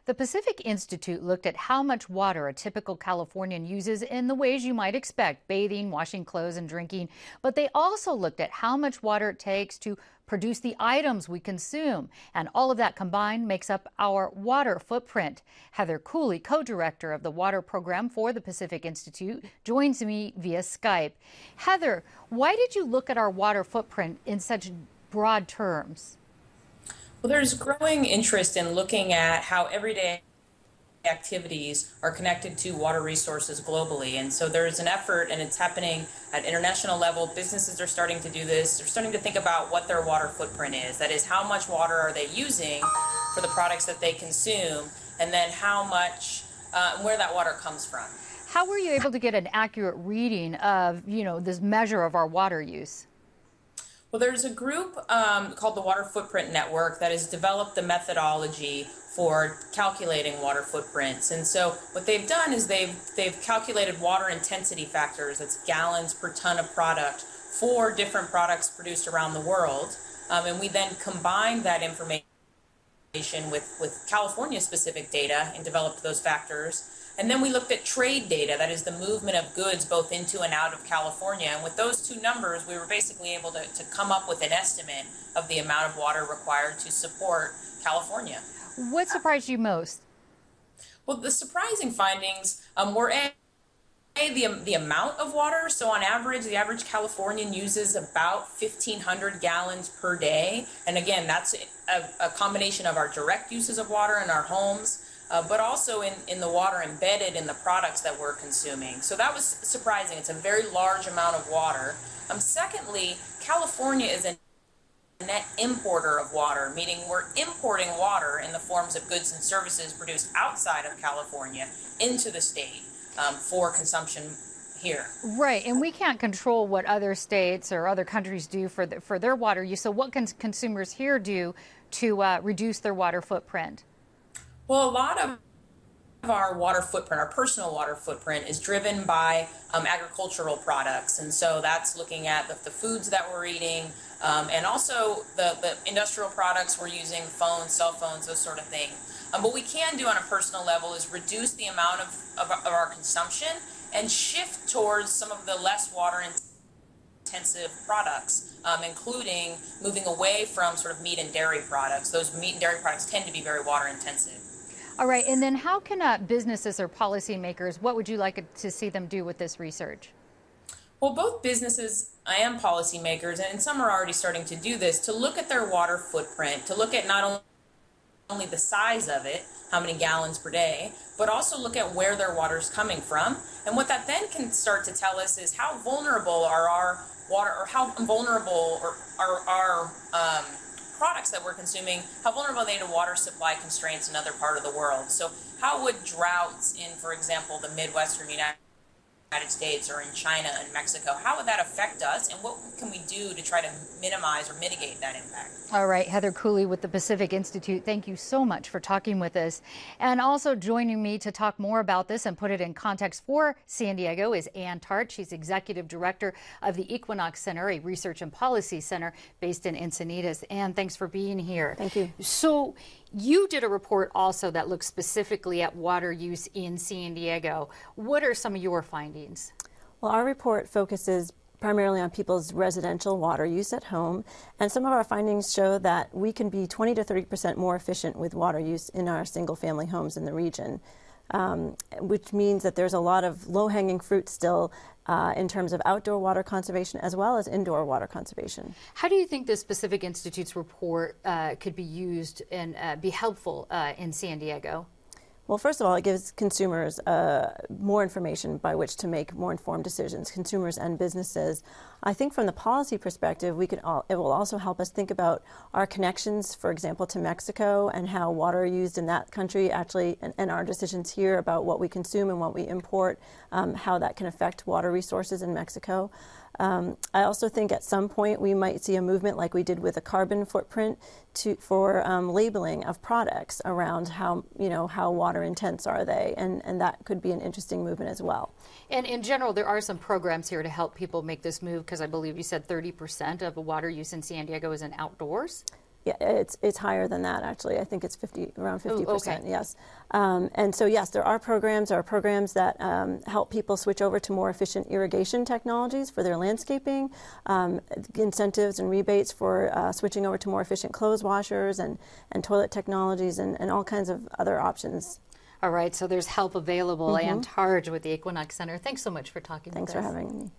The Pacific Institute looked at how much water a typical Californian uses in the ways you might expect, bathing, washing clothes, and drinking. But they also looked at how much water it takes to produce the items we consume. And all of that combined makes up our water footprint. Heather Cooley, co-director of the water program for the Pacific Institute, joins me via Skype. Heather, why did you look at our water footprint in such broad terms? Well, there's growing interest in looking at how everyday activities are connected to water resources globally. And so there's an effort, and it's happening at international level. Businesses are starting to do this. They're starting to think about what their water footprint is. That is, how much water are they using for the products that they consume, and then how much, where that water comes from. How were you able to get an accurate reading of, this measure of our water use? Well, there's a group called the Water Footprint Network that has developed the methodology for calculating water footprints. And so what they've done is they've calculated water intensity factors, that's gallons per ton of product, for different products produced around the world. And we then combined that information with California-specific data and developed those factors. And then we looked at trade data, that is the movement of goods both into and out of California. And with those two numbers, we were basically able to come up with an estimate of the amount of water required to support California. What surprised you most? Well, the surprising findings were the amount of water. So on average, the average Californian uses about 1,500 gallons per day. And again, that's a combination of our direct uses of water in our homes, but also in the water embedded in the products that we're consuming. So that was surprising. It's a very large amount of water. Secondly, California is a net importer of water, meaning we're importing water in the forms of goods and services produced outside of California into the state for consumption here. Right, and we can't control what other states or other countries do for their water use. So what can consumers here do to reduce their water footprint? Well, a lot of our water footprint, our personal water footprint, is driven by agricultural products. And so that's looking at the foods that we're eating, and also the industrial products we're using, phones, cell phones, those sort of things. What we can do on a personal level is reduce the amount of our consumption and shift towards some of the less water intensive products, including moving away from sort of meat and dairy products. Those meat and dairy products tend to be very water intensive. All right, and then how can businesses or policymakers, what would you like to see them do with this research? Well, both businesses and policymakers, and some are already starting to do this, to look at their water footprint, to look at not only the size of it, how many gallons per day, but also look at where their water is coming from. And what that then can start to tell us is how vulnerable are our water, or how vulnerable are our products that we're consuming, how vulnerable are they to water supply constraints in other part of the world. So how would droughts in, for example, the Midwestern United States or in China and Mexico, how would that affect us, and what can we do to try to minimize or mitigate that impact? All right, Heather Cooley with the Pacific Institute, thank you so much for talking with us. And also joining me to talk more about this and put it in context for San Diego is Ann Tartre. She's executive director of the Equinox Center, a research and policy center based in Encinitas. Ann, thanks for being here. Thank you. So you did a report also that looks specifically at water use in San Diego. What are some of your findings? Well, our report focuses primarily on people's residential water use at home, and some of our findings show that we can be 20 to 30% more efficient with water use in our single-family homes in the region, which means that there's a lot of low-hanging fruit still in terms of outdoor water conservation as well as indoor water conservation. How do you think the Pacific Institute's report could be used and be helpful in San Diego? Well, first of all, it gives consumers more information by which to make more informed decisions, consumers and businesses. I think from the policy perspective, it will also help us think about our connections, for example, to Mexico and how water used in that country actually, and our decisions here about what we consume and what we import, how that can affect water resources in Mexico. I also think at some point we might see a movement like we did with a carbon footprint for labeling of products around how water intense are they, and that could be an interesting movement as well. And in general, there are some programs here to help people make this move, because I believe you said 30% of the water use in San Diego is in outdoors. Yeah, it's higher than that, actually. I think it's around 50%. okay. Yes, and so yes, there are programs that help people switch over to more efficient irrigation technologies for their landscaping, incentives and rebates for switching over to more efficient clothes washers and toilet technologies and all kinds of other options. All right, so there's help available. Ann Tartre with the Equinox Center. Thanks so much for talking with us. Thanks for having me.